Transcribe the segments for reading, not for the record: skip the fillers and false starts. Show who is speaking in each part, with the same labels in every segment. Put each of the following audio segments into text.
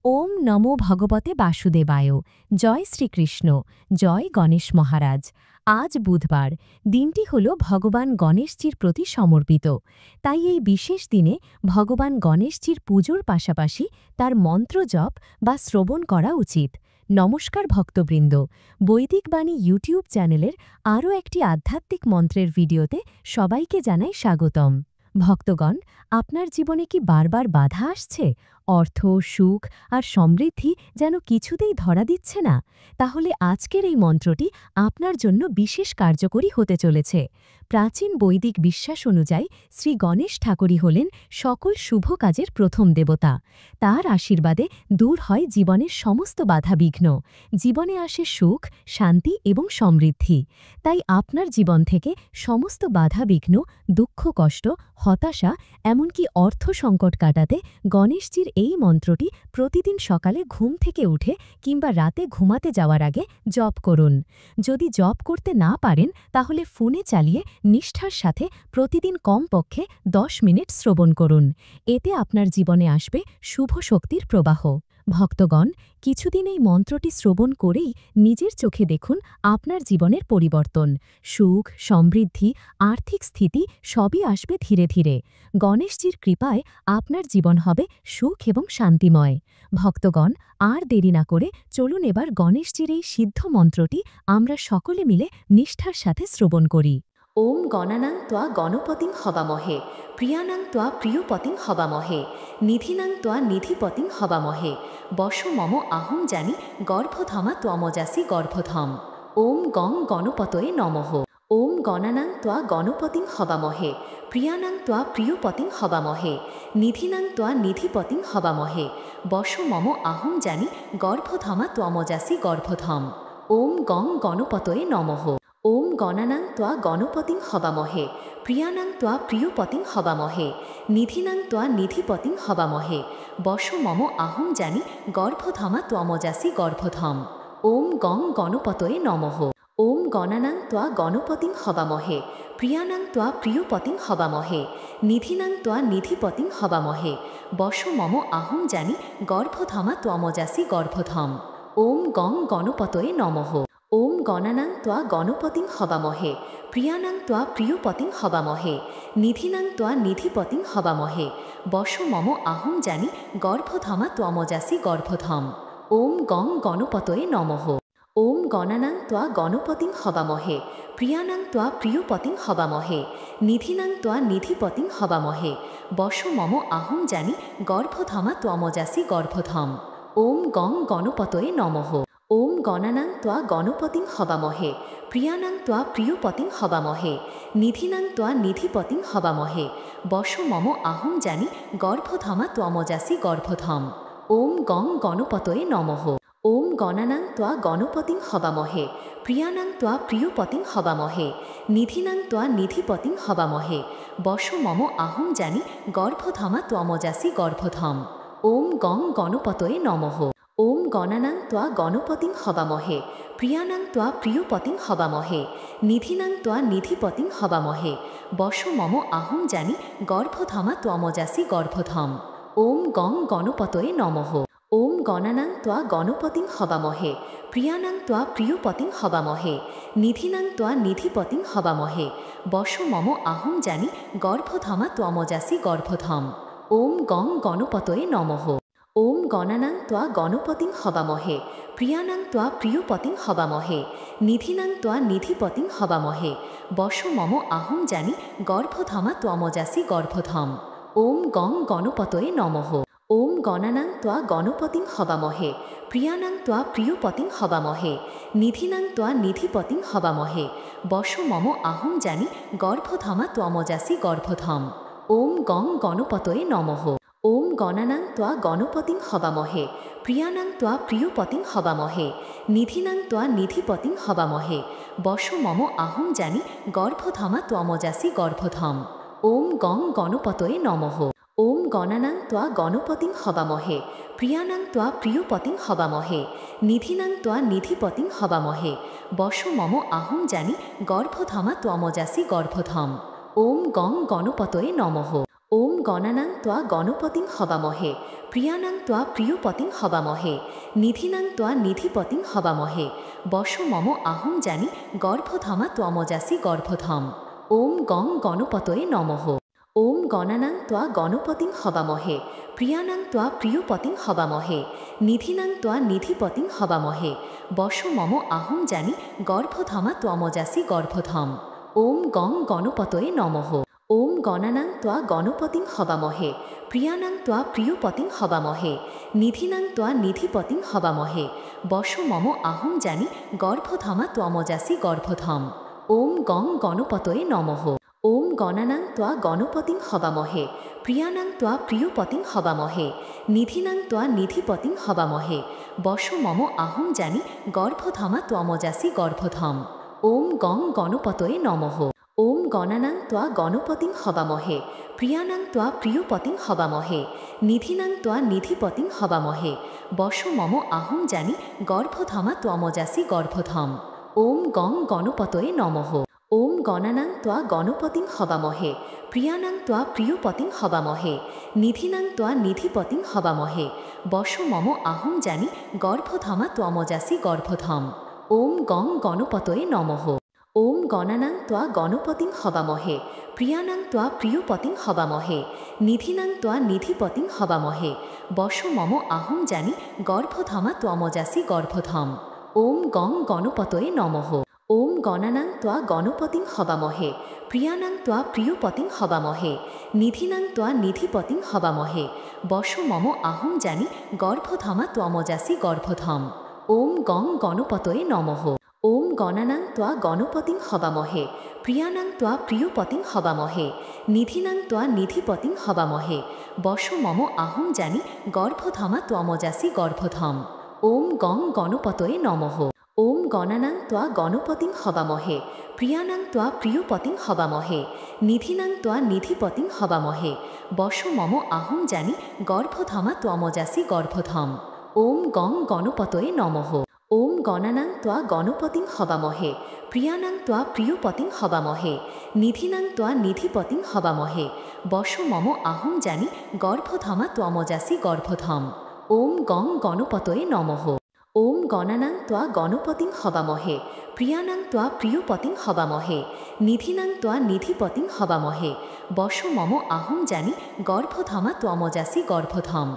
Speaker 1: ওম নমো ভগবতে বাসুদেবায়। জয় শ্রীকৃষ্ণ। জয় গণেশ মহারাজ। আজ বুধবার, দিনটি হল ভগবান গণেশজির প্রতি সমর্পিত। তাই এই বিশেষ দিনে ভগবান গণেশজির পুজোর পাশাপাশি তার মন্ত্র জপ বা শ্রবণ করা উচিত। নমস্কার ভক্তবৃন্দ, বৈদিক বাণী ইউটিউব চ্যানেলের আরও একটি আধ্যাত্মিক মন্ত্রের ভিডিওতে সবাইকে জানাই স্বাগতম। ভক্তগণ, আপনার জীবনে কি বারবার বাধা আসছে? অর্থ, সুখ আর সমৃদ্ধি যেন কিছুতেই ধরা দিচ্ছে না? তাহলে আজকের এই মন্ত্রটি আপনার জন্য বিশেষ কার্যকরী হতে চলেছে। প্রাচীন বৈদিক বিশ্বাস অনুযায়ী শ্রী গণেশ ঠাকুরই হলেন সকল শুভ কাজের প্রথম দেবতা। তার আশীর্বাদে দূর হয় জীবনের সমস্ত বাধাবিঘ্ন, জীবনে আসে সুখ, শান্তি এবং সমৃদ্ধি। তাই আপনার জীবন থেকে সমস্ত বাধাবিঘ্ন, দুঃখ, কষ্ট, হতাশা, এমনকি অর্থ সংকট কাটাতে গণেশজির এই মন্ত্রটি প্রতিদিন সকালে ঘুম থেকে উঠে কিংবা রাতে ঘুমাতে যাওয়ার আগে জপ করুন। যদি জপ করতে না পারেন তাহলে ফোনে চালিয়ে নিষ্ঠার সাথে প্রতিদিন কমপক্ষে 10 মিনিট শ্রবণ করুন। এতে আপনার জীবনে আসবে শুভ শক্তির প্রবাহ। ভক্তগণ, কিছুদিন এই মন্ত্রটি শ্রবণ করেই নিজের চোখে দেখুন আপনার জীবনের পরিবর্তন। সুখ, সমৃদ্ধি, আর্থিক স্থিতি সবই আসবে ধীরে ধীরে। গণেশজির কৃপায় আপনার জীবন হবে সুখ এবং শান্তিময়। ভক্তগণ, আর দেরি না করে চলুন এবার গণেশজির এই সিদ্ধ মন্ত্রটি আমরা সকলে মিলে নিষ্ঠার সাথে শ্রবণ করি। ওম গণানাং ত্বা গণপতিং হবামহে, প্রিয়ানাং ত্বা প্রিয়পতিং হবামহে, নিধিনাং ত্বা নিধিপতিং হবামহে, বশ মম আহং জানি গর্ভধমা ত্বমজাসি গর্ভধম। ওম গং গণপতয়ে নমঃ। ওম গণানাং ত্বা গণপতিং হবামহে, প্রিয়ানাং ত্বা প্রিয়পতিং হবামহে, নিধিনাং ত্বা নিধিপতিং হবামহে, বশ মম আহং জানি গর্ভধমা ত্বমজাসি গর্ভধম। ওম গং গণপতয়ে নমঃ। ওম গণানাং ত্বা গণপতিং হবামহে, প্রিয়ানাং ত্বা প্রিয়পতিং হবামহে, নিধিনাং ত্বা নিধিপতিং হবামহে, বশ মম আহং জানি গর্ভধমা ত্বমজাসি গর্ভধম। ওম গং গণপতয়ে নমঃ। ওম গণানাং ত্বা গণপতিং হবামহে, প্রিয়ানাং ত্বা প্রিয়পতিং হবামহে, নিধিনাং ত্বা নিধিপতিং হবামহে, বশ মম আহং জানি গর্ভধমা ত্বমজাসি গর্ভধম। ওম গং গণপতয়ে নমঃ। ওম গণানাং ত্বা গণপতিং হবামহে, প্রিয়ানাং ত্বা প্রিয়পতিং হবামহে, নিধিনাং ত্বা নিধিপতিং হবামহে, বশ মম আহং জানি গর্ভধমা ত্বমজাসি গর্ভধম। ওম গং গণপতয়ে নমঃ। ওম গণানাং ত্বা গণপতিং হবামহে, প্রিয়ানাং ত্বা প্রিয়পতিং হবামহে, নিধিনাং ত্বা নিধিপতিং হবামহে, বশ মম আহং জানি গর্ভধমা ত্বমজাসি গর্ভধম। ওম গং গণপতয়ে নমঃ। ওম গণানাং ত্বা গণপতিং হবামহে, প্রিয়ানাং ত্বা প্রিয়পতিং হবামহে, নিধিনাং ত্বা নিধিপতিং হবামহে, বশ মম আহং জানি গর্ভধমা ত্বমজাসি গর্ভধম। ওম গং গণপতয়ে নমঃ। ওম গণানাং ত্বা গণপতিং হবামহে, প্রিয়ানাং ত্বা প্রিয়পতিং হবামহে, নিধিনাং ত্বা নিধিপতিং হবামহে, বশ মম আহং জানি গর্ভধমা ত্বমজাসি গর্ভধম। ওম গং গণপতয়ে নমঃ। ওম গণানাং ত্বা গণপতিং হবামহে, প্রিয়ানাং ত্বা প্রিয়পতিং হবামহে, নিধিনাং ত্বা নিধিপতিং হবামহে, বশ মম আহং জানি গর্ভধমা ত্বমজাসি গর্ভধম। ওম গং গণপতয়ে নমঃ। ওম গণানাং ত্বা গণপতিং হবামহে, প্রিয়ানাং ত্বা প্রিয়পতিং হবামহে, নিধিনাং ত্বা নিধিপতিং হবামহে, বশ মম আহং জানি গর্ভধমা ত্বমজাসি গর্ভধম। ওম গং গণপতয়ে নমঃ। ওম গণানাং ত্বা গণপতিং হবামহে, প্রিয়ানাং ত্বা প্রিয়পতিং হবামহে, নিধিনাং ত্বা নিধিপতিং হবামহে, বশ মম আহং জানি গর্ভধমা ত্বমজাসি গর্ভধম। ওম গং গণপতয়ে নমঃ। ওম গণানাং ত্বা গণপতিং হবামহে, প্রিয়ানাং ত্বা প্রিয়পতিং হবামহে, নিধিনাং ত্বা নিধিপতিং হবামহে, বশ মম আহং জানি গর্ভধমা ত্বমজাসি গর্ভধম। ওম গং গণপতয়ে নমঃ। ওম গণানাং ত্বা গণপতিং হবামহে, প্রিয়ানাং ত্বা প্রিয়পতিং হবামহে, নিধিনাং ত্বা নিধিপতিং হবামহে, বশ মম আহং জানি গর্ভধমা ত্বমজাসি গর্ভধম। ওম গং গণপতয়ে নমঃ। ওম গণানাং ত্বা গণপতিং হবামহে, প্রিয়ানাং ত্বা প্রিয়পতিং হবামহে, নিধিনাং ত্বা নিধিপতিং হবামহে, বশ মম আহং জানি গর্ভধমা ত্বমজাসি গর্ভধম। ওম গং গণপতয়ে নমঃ। ওম গণানাং ত্বা গণপতিং হবামহে প্রিয়ানাং ত্বা প্রিয়পতিং হবামহে নিধিনাং ত্বা নিধিপতিং হবামহে বশ মম আহং জানি গর্ভধমা ত্বমজাসি গর্ভধম। ওম গং গণপতয়ে নমঃ। ওম গণানাং ত্বা গণপতিং হবামহে প্রিয়ানাং ত্বা প্রিয়পতিং হবামহে নিধিনাং ত্বা নিধিপতিং হবামহে বশ মম আহং জানি গর্ভধমা ত্বমজাসি গর্ভধম। ওম গং গণপতয়ে নমঃ। ওম গণানাং ত্বা গণপতিং হবামহে প্রিয়ানাং ত্বা প্রিয়পতিং হবামহে নিধিনাং ত্বা নিধিপতিং হবামহে বশ মম আহং জানি গর্ভধমা ত্বমজাসি গর্ভধম। ওম গং গণপতয়ে নমঃ। ওম গণানাং ত্বা গণপতিং হবামহে প্রিয়ানাং ত্বা প্রিয়পতিং হবামহে নিধিনাং ত্বা নিধিপতিং হবামহে বশ মম আহং জানি গর্ভধমা ত্বমজাসি গর্ভধম। ওম গং গণপতয়ে নমঃ। ওম গণানাং ত্বা গণপতিং হবামহে প্রিয়ানাং ত্বা প্রিয়পতিং হবামহে নিধিনাং ত্বা নিধিপতিং হবামহে বশ মম আহং জানি গর্ভধমা ত্বমজাসি গর্ভধম। ওম গং গণপতয়ে নমঃ। ওম গণানাং ত্বা গণপতিং হবামহে প্রিয়ানাং ত্বা প্রিয়পতিং হবামহে নিধিনাং ত্বা নিধিপতিং হবামহে বশ মম আহং জানি গর্ভধমা ত্বমজাসি গর্ভধম। ওম গং গণপতয়ে নমঃ। ওম গণানাং ত্বা গণপতিং হবামহে প্রিয়ানাং ত্বা প্রিয়পতিং হবামহে নিধিনাং ত্বা নিধিপতিং হবামহে বশ মম আহং জানি গর্ভধমা ত্বমজাসি গর্ভধম। ওম গং গণপতয়ে নমঃ। ওম গণানাং ত্বা গণপতিং হবামহে প্রিয়ানাং ত্বা প্রিয়পতিং হবামহে নিধিনাং ত্বা নিধিপতিং হবামহে বশ মম আহং জানি গর্ভধমা ত্বমজাসি গর্ভধম। ওম গং গণপতয়ে নমঃ। ওম গণানাং ত্বা গণপতিং হবামহে প্রিয়ানাং ত্বা প্রিয়পতিং হবামহে নিধিনাং ত্বা নিধিপতিং হবামহে বশ মম আহং জানি গর্ভধমা ত্বমজাসি গর্ভধম। ওম গং গণপতয়ে নমঃ। ওম গণানাং ত্বা গণপতিং হবামহে প্রিয়ানাং ত্বা প্রিয়পতিং হবামহে নিধিনাং ত্বা নিধিপতিং হবামহে বশ মম আহং জানি গর্ভধমা ত্বমজাসি গর্ভধম। ওম গং গণপতয়ে নমঃ। ওম গণানাং ত্বা গণপতিং হবামহে প্রিয়ানাং ত্বা প্রিয়পতিং হবামহে নিধিনাং ত্বা নিধিপতিং হবামহে বশ মম আহং জানি গর্ভধমা ত্বমজাসি গর্ভধম। ওম গং গণপতয়ে নমঃ। ওম গণানাং ত্বা গণপতিং হবামহে প্রিয়ানাং ত্বা প্রিয়পতিং হবামহে নিধিনাং ত্বা নিধিপতিং হবামহে বশ মম আহং জানি গর্ভধমা ত্বমজাসি গর্ভধম।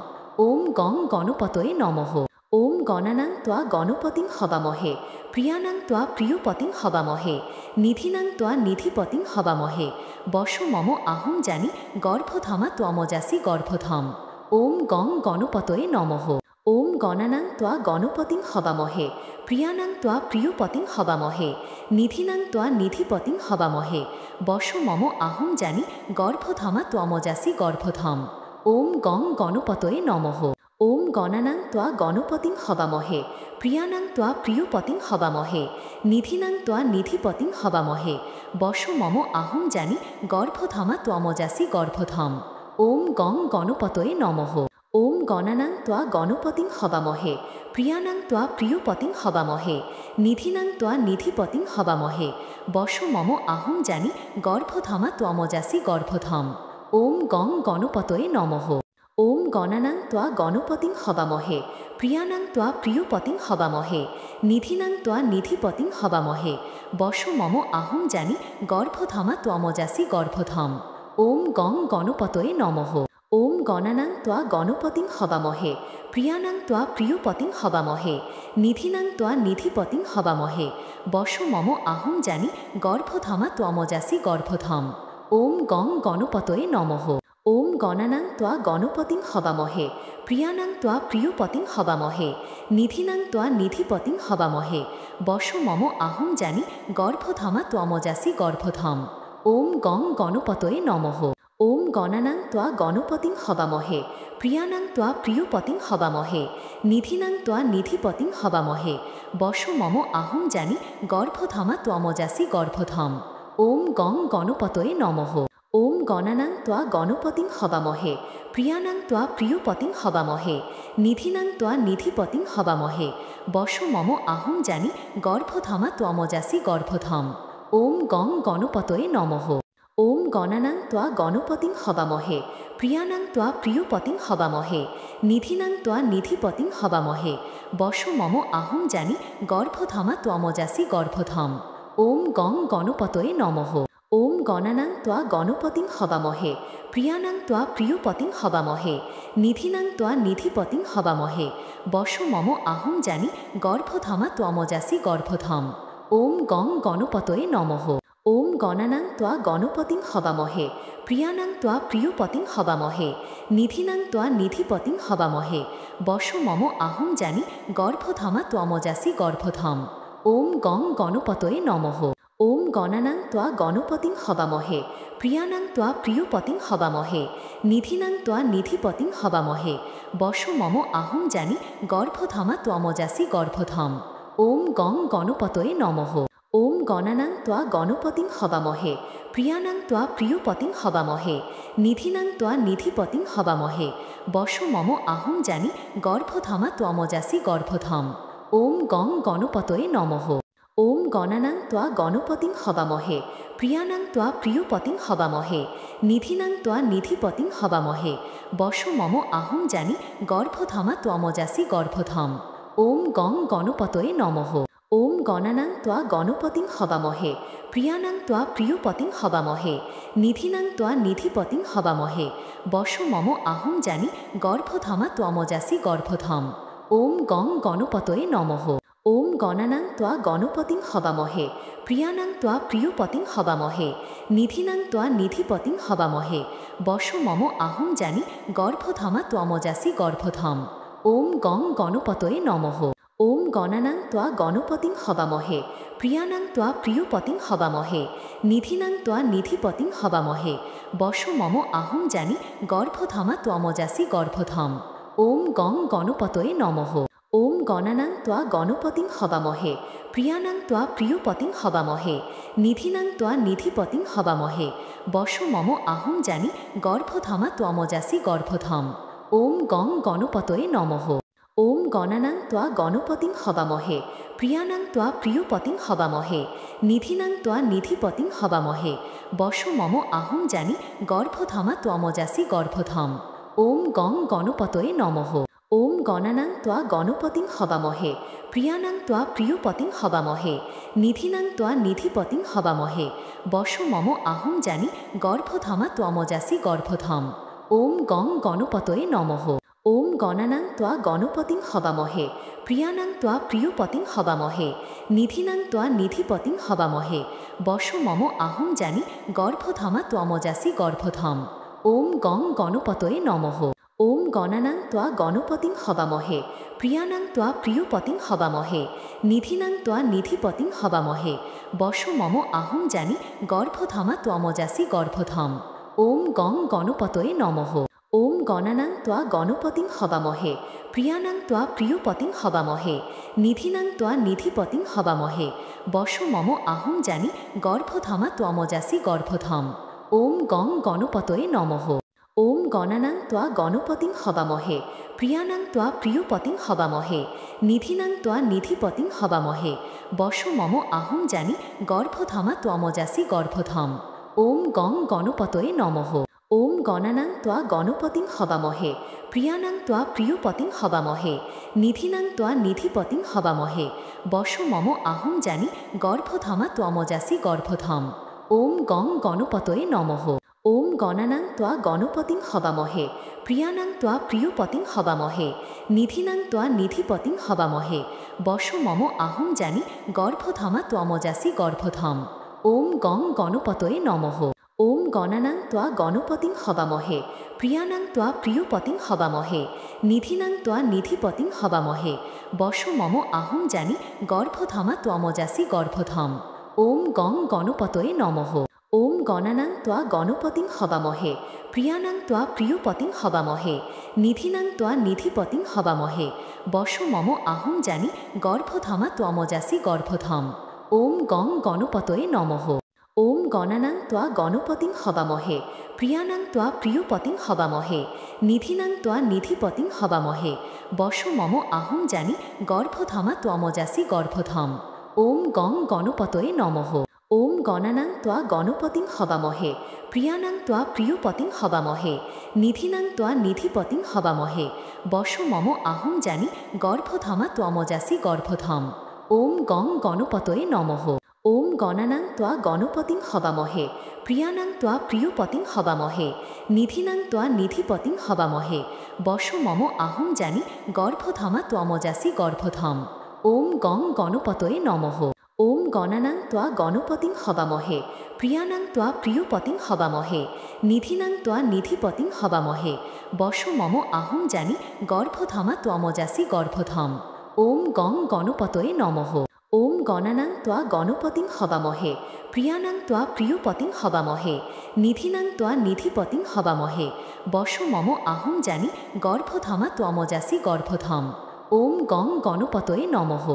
Speaker 1: ওম গং গণপতয়ে নমঃ। ওম গণানাং ত্বা গণপতিং হবামহে প্রিয়ানাং ত্বা প্রিয়পতিং হবামহে নিধিনাং ত্বা নিধিপতিং হবামহে বশ মম আহং জানি গর্ভধমা ত্বমজাসি গর্ভধম। ওম গং গণপতয়ে নমঃ। ওম গণানাং ত্বা গণপতিং হবামহে প্রিয়ানাং ত্বা প্রিয়পতিং হবামহে নিধিনাং ত্বা নিধিপতিং হবামহে বশ মম আহং জানি গর্ভধমা ত্বমজাসি গর্ভধম। ওম গং গণপতয়ে নমঃ। ওম গণানাং ত্বা গণপতিং হবামহে প্রিয়ানাং ত্বা প্রিয়পতিং হবামহে নিধিনাং ত্বা নিধিপতিং হবামহে বশ মম আহং জানি গর্ভধমা ত্বমজাসি গর্ভধম। ওম গং গণপতয়ে নমঃ। ওম গণানাং ত্বা গণপতিং হবামহে প্রিয়ানাং ত্বা প্রিয়পতিং হবামহে নিধিনাং ত্বা নিধিপতিং হবামহে বশ মম আহং জানি গর্ভধমা ত্বমজাসি গর্ভধম। ওম গং গণপতয়ে নমঃ। ওম গণানাং ত্বা গণপতিং হবামহে প্রিয়ানাং ত্বা প্রিয়পতিং হবামহে নিধিনাং ত্বা নিধিপতিং হবামহে বশ মম আহং জানি গর্ভধমা ত্বমজাসি গর্ভধম। ওম গং গণপতয়ে নমঃ। ওম গণানাং ত্বা গণপতিং হবামহে প্রিয়ানাং ত্বা প্রিয়পতিং হবামহে নিধিনাং ত্বা নিধিপতিং হবামহে বশ মম আহং জানি গর্ভধমা ত্বমজাসি গর্ভধম। ওম গং গণপতয়ে নমঃ। ওম গণানাং ত্বা গণপতিং হবামহে প্রিয়ানাং ত্বা প্রিয়পতিং হবামহে নিধিনাং ত্বা নিধিপতিং হবামহে বশ মম আহং জানি গর্ভধমা ত্বমজাসি গর্ভধম। ওম গং গণপতয়ে নমঃ। ওম গণানাং ত্বা গণপতিং হবামহে প্রিয়ানাং ত্বা প্রিয়পতিং হবামহে নিধিনাং ত্বা নিধিপতিং হবামহে বশ মম আহং জানি গর্ভধমা ত্বমজাসি গর্ভধম। ওম গং গণপতয়ে নমঃ। ওম গণানাং ত্বা গণপতিং হবামহে প্রিয়ানাং ত্বা প্রিয়পতিং হবামহে নিধিনাং ত্বা নিধিপতিং হবামহে বশ মম আহং জানি গর্ভধমা ত্বমজাসি গর্ভধম। ওম গং গণপতয়ে নমঃ। ওম গণানাং ত্বা গণপতিং হবামহে, প্রিয়ানাং ত্বা প্রিয়পতিং হবামহে, নিধিনাং ত্বা নিধিপতিং হবামহে, বশ মম আহং জানি গর্ভধমা ত্বমজাসি গর্ভধম। ওম গং গণপতয়ে নমঃ। ওম গণানাং ত্বা গণপতিং হবামহে, প্রিয়ানাং ত্বা প্রিয়পতিং হবামহে, নিধিনাং ত্বা নিধিপতিং হবামহে, বশ মম আহং জানি গর্ভধমা ত্বমজাসি গর্ভধম। ওম গং গণপতয়ে নমঃ। ওম গণানাং ত্বা গণপতিং হবামহে, প্রিয়ানাং ত্বা প্রিয়পতিং হবামহে, নিধিনাং ত্বা নিধিপতিং হবামহে, বশ মম আহং জানি গর্ভধমা ত্বমজাসি গর্ভধম। ওম গং গণপতয়ে নমঃ। ওম গণানাং ত্বা গণপতিং হবামহে, প্রিয়ানাং ত্বা প্রিয়পতিং হবামহে, নিধিনাং ত্বা নিধিপতিং হবামহে, বশ মম আহং জানি গর্ভধমা ত্বমজাসি গর্ভধম। ওম গং গণপতয়ে নমঃ। ওম গণানাং ত্বা গণপতিং হবামহে, প্রিয়ানাং ত্বা প্রিয়পতিং হবামহে, নিধিনাং ত্বা নিধিপতিং হবামহে, বশ মম আহং জানি গর্ভধমা ত্বমজাসি গর্ভধম। ওম গং গণপতয়ে নমঃ। ওম গণানাং ত্বা গণপতিং হবামহে, প্রিয়ানাং ত্বা প্রিয়পতিং হবামহে, নিধিনাং ত্বা নিধিপতিং হবামহে, বশ মম আহং জানি গর্ভধমা ত্বমজাসি গর্ভধম। ওম গং গণপতয়ে নমঃ। ওম গণানাং ত্বা গণপতিং হবামহে, প্রিয়ানাং ত্বা প্রিয়পতিং হবামহে, নিধিনাং ত্বা নিধিপতিং হবামহে, বশ মম আহং জানি গর্ভধমা ত্বমজাসি গর্ভধম। ওম গং গণপতয়ে নমঃ। ওম গণানাং ত্বা গণপতিং হবামহে, প্রিয়ানাং ত্বা প্রিয়পতিং হবামহে, নিধিনাং ত্বা নিধিপতিং হবামহে, বশ মম আহং জানি গর্ভধমা ত্বমজাসি গর্ভধম। ওম গং গণপতয়ে নমঃ। ওম গণানাং ত্বা গণপতিং হবামহে, প্রিয়ানাং ত্বা প্রিয়পতিং হবামহে, নিধিনাং ত্বা নিধিপতিং হবামহে, বশ মম আহং জানি গর্ভধমা ত্বমজাসি গর্ভধম। ওম গং গণপতয়ে নমঃ। ওম গণানাং ত্বা গণপতিং হবামহে, প্রিয়ানাং ত্বা প্রিয়পতিং হবামহে, নিধিনাং ত্বা নিধিপতিং হবামহে, বশ মম আহং জানি গর্ভধমা ত্বমজাসি গর্ভধম। ওম গং গণপতয়ে নমঃ। ওম গণানাং ত্বা গণপতিং হবামহে, প্রিয়ানাং ত্বা প্রিয়পতিং হবামহে, নিধিনাং ত্বা নিধিপতিং হবামহে, বশ মম আহং জানি গর্ভধমা ত্বমজাসি গর্ভধম। ওম গং গণপতয়ে নমঃ। ওম গণানাং ত্বা গণপতিং হবামহে, প্রিয়ানাং ত্বা প্রিয়পতিং হবামহে, নিধিনাং ত্বা নিধিপতিং হবামহে, বশ মম আহং জানি গর্ভধমা ত্বমজাসি গর্ভধম। ওম গং গণপতয়ে নমঃ। ওম গণানাং ত্বা গণপতিং হবামহে, প্রিয়ানাং ত্বা প্রিয়পতিং হবামহে, নিধিনাং ত্বা নিধিপতিং হবামহে, বশ মম আহং জানি গর্ভধমা ত্বমজাসি গর্ভধম। ওম গং গণপতয়ে নমঃ। ওম গণানাং ত্বা গণপতিং হবামহে, প্রিয়ানাং ত্বা প্রিয়পতিং হবামহে, নিধিনাং ত্বা নিধিপতিং হবামহে, বশ মম আহং জানি গর্ভধমা ত্বমজাসি গর্ভধম। ওম গং গণপতয়ে নমঃ। ওম গণানাং ত্বা গণপতিং হবামহে, প্রিয়ানাং ত্বা প্রিয়পতিং হবামহে, নিধিনাং ত্বা নিধিপতিং হবামহে, বশ মম আহং জানি গর্ভধমা ত্বমজাসি গর্ভধম। ওম গং গণপতয়ে নমঃ। ওম গণানাং ত্বা গণপতিং হবামহে, প্রিয়ানাং ত্বা প্রিয়পতিং হবামহে, নিধিনাং ত্বা নিধিপতিং হবামহে, বশ মম আহং জানি গর্ভধমা ত্বমজাসি গর্ভধম। ওম গং গণপতয়ে নমঃ। ওম গণানাং ত্বা গণপতিং হবামহে, প্রিয়ানাং ত্বা প্রিয়পতিং হবামহে, নিধিনাং ত্বা নিধিপতিং হবামহে, বশ মম আহং জানি গর্ভধমা ত্বমজাসি গর্ভধম। ওম গং গণপতয়ে নমঃ। ওম গণানাং ত্বা গণপতিং হবামহে, প্রিয়ানাং ত্বা প্রিয়পতিং হবামহে, নিধিনাং ত্বা নিধিপতিং হবামহে, বশ মম আহং জানি গর্ভধমা ত্বমজাসি গর্ভধম। ওম গং গণপতয়ে নমঃ। ওম গণানাং ত্বা গণপতিং হবামহে, প্রিয়ানাং ত্বা প্রিয়পতিং হবামহে, নিধিনাং ত্বা নিধিপতিং হবামহে, বশ মম আহং জানি গর্ভধমা ত্বমজাসি গর্ভধম। ওম গং গণপতয়ে নমঃ। ওম গণানাং ত্বা গণপতিং হবামহে, প্রিয়ানাং ত্বা প্রিয়পতিং হবামহে, নিধিনাং ত্বা নিধিপতিং হবামহে, বশ মম আহং জানি গর্ভধমা ত্বমজাসি গর্ভধম। ওম গং গণপতয়ে নমঃ। ওম গণানাং ত্বা গণপতিং হবামহে, প্রিয়ানাং ত্বা প্রিয়পতিং হবামহে, নিধিনাং ত্বা নিধিপতিং হবামহে, বশ মম আহং জানি গর্ভধমা ত্বমজাসি গর্ভধম। ওম গং গণপতয়ে নমঃ। ওম গণানাং ত্বা গণপতিং হবামহে, প্রিয়ানাং ত্বা প্রিয়পতিং হবামহে, নিধিনাং ত্বা নিধিপতিং হবামহে, বশ মম আহং জানি গর্ভধমা ত্বমজাসি গর্ভধম। ওম গং গণপতয়ে নমঃ। ওম গণানাং ত্বা গণপতিং হবামহে, প্রিয়ানাং ত্বা প্রিয়পতিং হবামহে, নিধিনাং ত্বা নিধিপতিং হবামহে, বশ মম আহং জানি গর্ভধমা ত্বমজাসি গর্ভধম। ওম গং গণপতয়ে নমঃ। ওম গণানাং ত্বা গণপতিং হবামহে, প্রিয়ানাং ত্বা প্রিয়পতিং হবামহে, নিধিনাং ত্বা নিধিপতিং হবামহে, বশ মম আহং জানি গর্ভধমা ত্বমজাসি গর্ভধম। ওম গং গণপতয়ে নমঃ। ওম গণানাং ত্বা গণপতিং হবামহে, প্রিয়ানাং ত্বা প্রিয়পতিং হবামহে, নিধিনাং ত্বা নিধিপতিং হবামহে, বশ মম আহং জানি গর্ভধমা ত্বমজাসি গর্ভধম। ওম গং গণপতয়ে নমঃ।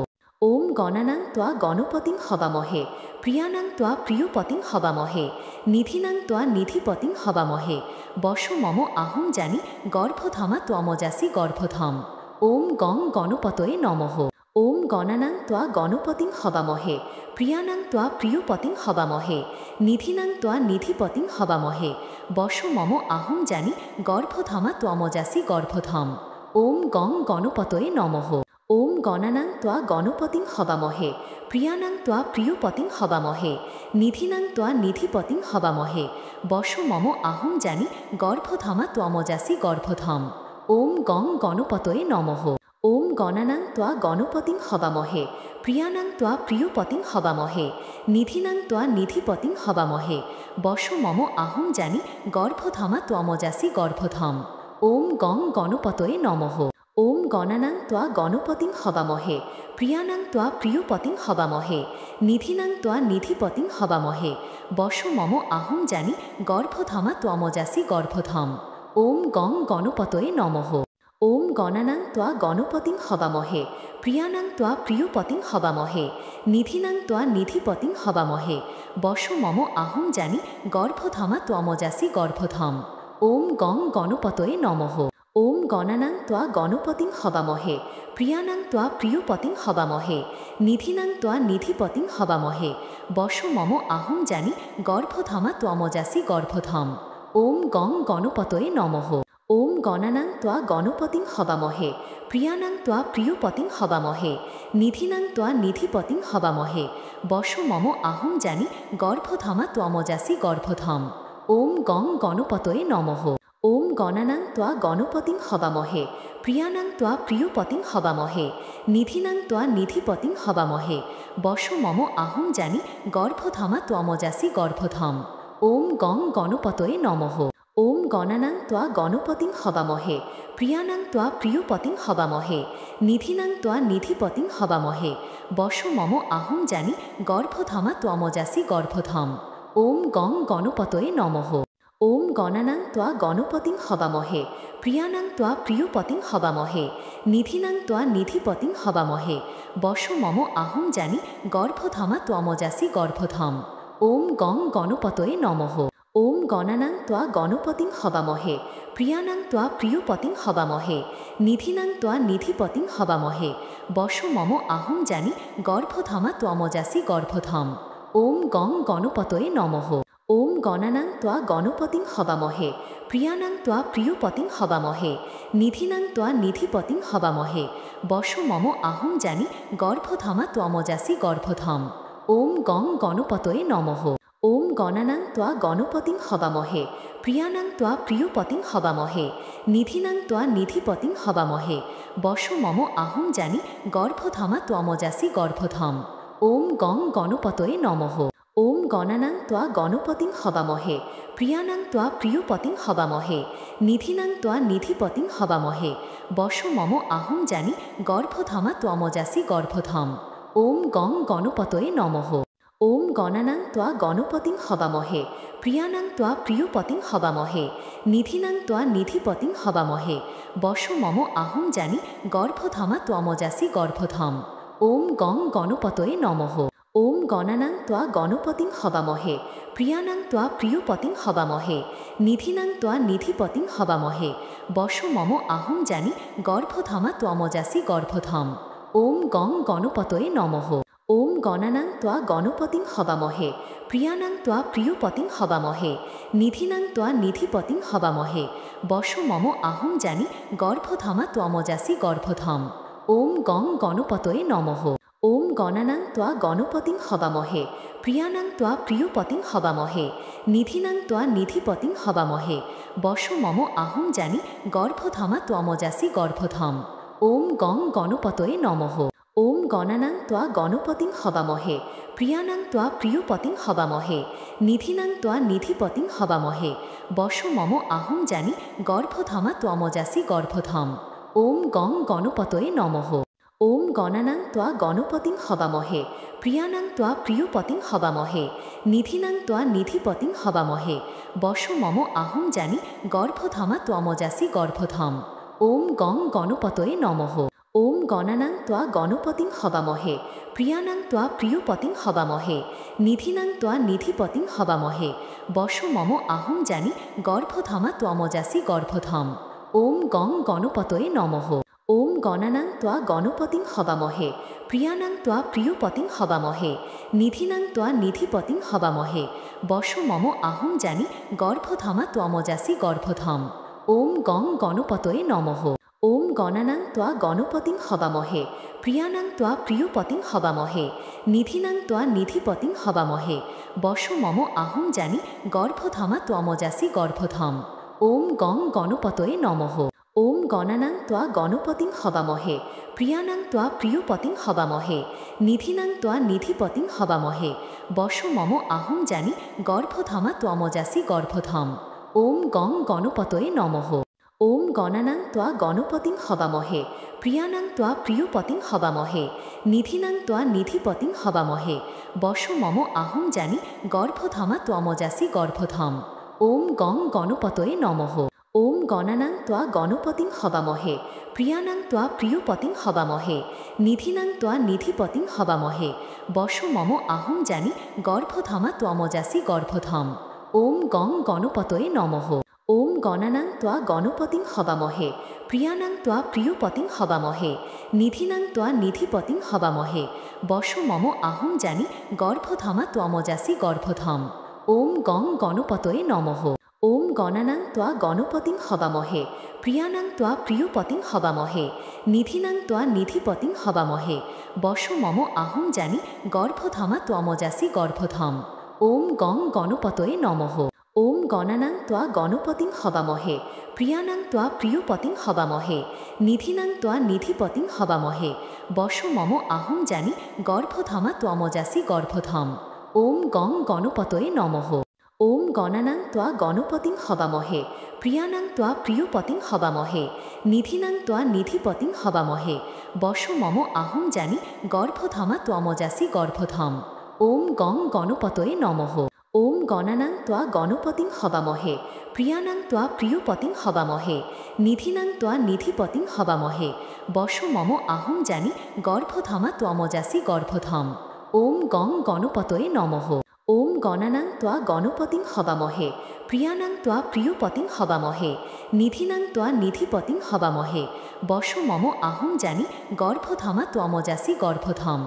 Speaker 1: ওম গণানাং ত্বা গণপতিং হবামহে, প্রিয়ানাং ত্বা প্রিয়পতিং হবামহে, নিধিনাং ত্বা নিধিপতিং হবামহে, বশ মম আহং জানি গর্ভধমা ত্বমজাসি গর্ভধম। ওম গং গণপতয়ে নমঃ। ওম গণানাং ত্বা গণপতিং হবামহে, প্রিয়ানাং ত্বা প্রিয়পতিং হবামহে, নিধিনাং ত্বা নিধিপতিং হবামহে, বশ মম আহং জানি গর্ভধমা ত্বমজাসি গর্ভধম। ওম গং গণপতয়ে নমঃ। ওম গণানাং ত্বা গণপতিং হবামহে, প্রিয়ানাং ত্বা প্রিয়পতিং হবামহে, নিধিনাং ত্বা নিধিপতিং হবামহে, বশ মম আহং জানি গর্ভধমা ত্বমজাসি গর্ভধম। ওম গং গণপতয়ে নমঃ। ওম গণানাং ত্বা গণপতিং হবামহে, প্রিয়ানাং ত্বা প্রিয়পতিং হবামহে, নিধিনাং ত্বা নিধিপতিং হবামহে, বশ মম আহং জানি গর্ভধমা ত্বমজাসি গর্ভধম। ওম গং গণপতয়ে নমঃ। ওম গণানাং ত্বা গণপতিং হবামহে, প্রিয়ানাং ত্বা প্রিয়পতিং হবামহে, নিধিনাং ত্বা নিধিপতিং হবামহে, বশ মম আহং জানি গর্ভধমা ত্বমজাসি গর্ভধম। ওম গং গণপতয়ে নমঃ। ওম গণানাং ত্বা গণপতিং হবামহে, প্রিয়ানাং ত্বা প্রিয়পতিং হবামহে, নিধিনাং ত্বা নিধিপতিং হবামহে, বশ মম আহং জানি গর্ভধমা ত্বমজাসি গর্ভধম। ওম গং গণপতয়ে নমঃ। ওম গণানাং ত্বা গণপতিং হবামহে, প্রিয়ানাং ত্বা প্রিয়পতিং হবামহে, নিধিনাং ত্বা নিধিপতিং হবামহে, বশ মম আহং জানি গর্ভধমা ত্বমজাসি গর্ভধম। ওম গং গণপতয়ে নমঃ। ওম গণানাং ত্বা গণপতিং হবামহে, প্রিয়ানাং ত্বা প্রিয়পতিং হবামহে, নিধিনাং ত্বা নিধিপতিং হবামহে, বশ মম আহং জানি গর্ভধমা ত্বমজাসি গর্ভধম। ওম গং গণপতয়ে নমঃ। ওম গণানাং ত্বা গণপতিং হবামহে, প্রিয়ানাং ত্বা প্রিয়পতিং হবামহে, নিধিনাং ত্বা নিধিপতিং হবামহে, বশ মম আহং জানি গর্ভধমা ত্বমজাসি গর্ভধম। ওম গং গণপতয়ে নমঃ। ওম গণানাং ত্বা গণপতিং হবামহে, প্রিয়ানাং ত্বা প্রিয়পতিং হবামহে, নিধিনাং ত্বা নিধিপতিং হবামহে, বশ মম আহং জানি গর্ভধমা ত্বমজাসি গর্ভধম। ওম গং গণপতয়ে নমঃ। ওম গণানাং ত্বা গণপতিং হবামহে, প্রিয়ানাং ত্বা প্রিয়পতিং হবামহে, নিধিনাং ত্বা নিধিপতিং হবামহে, বশ মম আহং জানি গর্ভধমা ত্বমজাসি গর্ভধম। ওম গং গণপতয়ে নমঃ। ওম গণানাং ত্বা গণপতিং হবামহে, প্রিয়ানাং ত্বা প্রিয়পতিং হবামহে, নিধিনাং ত্বা নিধিপতিং হবামহে, বশ মম আহং জানি গর্ভধমা ত্বমজাসি গর্ভধম। ওম গং গণপতয়ে নমঃ। ওম গণানাং ত্বা গণপতিং হবামহে, প্রিয়ানাং ত্বা প্রিয়পতিং হবামহে, নিধিনাং ত্বা নিধিপতিং হবামহে, বশ মম আহং জানি গর্ভধমা ত্বমজাসি গর্ভধম। ওম গং গণপতয়ে নমঃ। ওম গণানাং ত্বা গণপতিং হবামহে, প্রিয়ানাং ত্বা প্রিয়পতিং হবামহে, নিধিনাং ত্বা নিধিপতিং হবামহে, বশ মম আহং জানি গর্ভধমা ত্বমজাসি গর্ভধম। ওম গং গণপতয়ে নমঃ। ওম গণানাং ত্বা গণপতিং হবামহে, প্রিয়ানাং ত্বা প্রিয়পতিং হবামহে, নিধিনাং ত্বা নিধিপতিং হবামহে, বশ মম আহং জানি গর্ভধমা ত্বমজাসি গর্ভধম। ওম গং গণপতয়ে নমঃ। ওম গণানাং ত্বা গণপতিং হবামহে, প্রিয়ানাং ত্বা প্রিয়পতিং হবামহে, নিধিনাং ত্বা নিধিপতিং হবামহে, বশ মম আহং জানি গর্ভধমা ত্বমজাসি গর্ভধম। ওম গং গণপতয়ে নমঃ। ওম গণানাং ত্বা গণপতিং হবামহে, প্রিয়ানাং ত্বা প্রিয়পতিং হবামহে, নিধিনাং ত্বা নিধিপতিং হবামহে, বশ মম আহং জানি গর্ভধমা ত্বমজাসি গর্ভধম। ওম গং গণপতয়ে নমঃ। ওম গণানাং ত্বা গণপতিং হবামহে প্রিয়ানাং ত্বা প্রিয়পতিং হবামহে নিধিনাং ত্বা নিধিপতিং হবামহে বশ মম আহং জানি গর্ভধমা ত্বমজাসি গর্ভধম। ওম গং গণপতয়ে নমঃ। ওম গণানাং ত্বা গণপতিং হবামহে প্রিয়ানাং ত্বা প্রিয়পতিং হবামহে নিধিনাং ত্বা নিধিপতিং হবামহে বশ মম আহং জানি গর্ভধমা ত্বমজাসি গর্ভধম। ওম গং গণপতয়ে নমঃ। ওম গণানাং ত্বা গণপতিং হবামহে প্রিয়ানাং ত্বা প্রিয়পতিং হবামহে নিধিনাং ত্বা নিধিপতিং হবামহে বশ মম আহং জানি গর্ভধমা ত্বমজাসি গর্ভধম। ওম গং গণপতয়ে নমঃ। ওম গণানাং ত্বা গণপতিং হবামহে প্রিয়ানাং ত্বা প্রিয়পতিং হবামহে নিধিনাং ত্বা নিধিপতিং হবামহে বশ মম আহং জানি গর্ভধমা ত্বমজাসি গর্ভধম। ওম গং গণপতয়ে নমঃ। ওম গণানাং ত্বা গণপতিং হবামহে প্রিয়ানাং ত্বা প্রিয়পতিং হবামহে নিধিনাং ত্বা নিধিপতিং হবামহে বশ মম আহং জানি গর্ভধমা ত্বমজাসি গর্ভধম। ওম গং গণপতয়ে নমঃ। ওম গণানাং ত্বা গণপতিং হবামহে প্রিয়ানাং ত্বা প্রিয়পতিং হবামহে নিধিনাং ত্বা নিধিপতিং হবামহে বশ মম আহং জানি গর্ভধমা ত্বমজাসি গর্ভধম। ওম গং গণপতয়ে নমঃ। ওম গণানাং ত্বা গণপতিং হবামহে প্রিয়ানাং ত্বা প্রিয়পতিং হবামহে নিধিনাং ত্বা নিধিপতিং হবামহে বশ মম আহং জানি গর্ভধমা ত্বমজাসি গর্ভধম। ওম গং গণপতয়ে নমঃ। ওম গণানাং ত্বা গণপতিং হবামহে প্রিয়ানাং ত্বা প্রিয়পতিং হবামহে নিধিনাং ত্বা নিধিপতিং হবামহে বশ মম আহং জানি গর্ভধমা ত্বমজাসি গর্ভধম। ওম গং গণপতয়ে নমঃ। ওম গণানাং ত্বা গণপতিং হবামহে প্রিয়ানাং ত্বা প্রিয়পতিং হবামহে নিধিনাং ত্বা নিধিপতিং হবামহে বশ মম আহং জানি গর্ভধমা ত্বমজাসি গর্ভধম। ওম গং গণপতয়ে নমঃ। ওম গণানাং ত্বা গণপতিং হবামহে প্রিয়ানাং ত্বা প্রিয়পতিং হবামহে নিধিনাং ত্বা নিধিপতিং হবামহে বশ মম আহং জানি গর্ভধমা ত্বমজাসি গর্ভধম। ওম গং গণপতয়ে নমঃ। ওম গণানাং ত্বা গণপতিং হবামহে প্রিয়ানাং ত্বা প্রিয়পতিং হবামহে নিধিনাং ত্বা নিধিপতিং হবামহে বশ মম আহং জানি গর্ভধমা ত্বমজাসি গর্ভধম। ওম গং গণপতয়ে নমঃ। ওম গণানাং ত্বা গণপতিং হবামহে প্রিয়ানাং ত্বা প্রিয়পতিং হবামহে নিধিনাং ত্বা নিধিপতিং হবামহে বশ মম আহং জানি গর্ভধমা ত্বমজাসি গর্ভধম। ওম গং গণপতয়ে নমঃ। ওম গণানাং ত্বা গণপতিং হবামহে প্রিয়ানাং ত্বা প্রিয়পতিং হবামহে নিধিনাং ত্বা নিধিপতিং হবামহে বশ মম আহং জানি গর্ভধমা ত্বমজাসি গর্ভধম। ওম গং গণপতয়ে নমঃ। ওম গণানাং ত্বা গণপতিং হবামহে প্রিয়ানাং ত্বা প্রিয়পতিং হবামহে নিধিনাং ত্বা নিধিপতিং হবামহে বশ মম আহং জানি গর্ভধমা ত্বমজাসি গর্ভধম। ওম গং গণপতয়ে নমঃ। ওম গণানাং ত্বা গণপতিং হবামহে প্রিয়ানাং ত্বা প্রিয়পতিং হবামহে নিধিনাং ত্বা নিধিপতিং হবামহে বশ মম আহং জানি গর্ভধমা ত্বমজাসি গর্ভধম। ওম গং গণপতয়ে নমঃ। ওম গণানাং ত্বা গণপতিং হবামহে প্রিয়ানাং ত্বা প্রিয়পতিং হবামহে নিধিনাং ত্বা নিধিপতিং হবামহে বশ মম আহং জানি গর্ভধমা ত্বমজাসি গর্ভধম।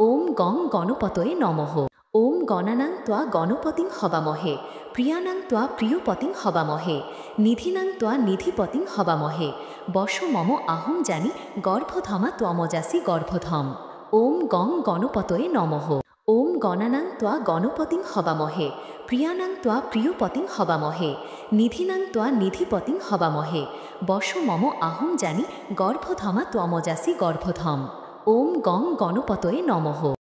Speaker 1: ওম গং গণপতয়ে নমঃ। ওম গণানাং ত্বা গণপতিং হবামহে প্রিয়ানাং ত্বা প্রিয়পতিং হবামহে নিধিনাং ত্বা নিধিপতিং হবামহে বশ মম আহং জানি গর্ভধমা ত্বমজাসি গর্ভধম। ওম গং গণপতয়ে নমঃ। ওম গণানাং ত্বা গণপতিং হবামহে প্রিয়ানাং ত্বা প্রিয়পতিং হবামহে নিধিনাং ত্বা নিধিপতিং হবামহে বশ মম আহং জানি গর্ভধমা ত্বমজাসি গর্ভধম। ওম গং গণপতয়ে নমঃ।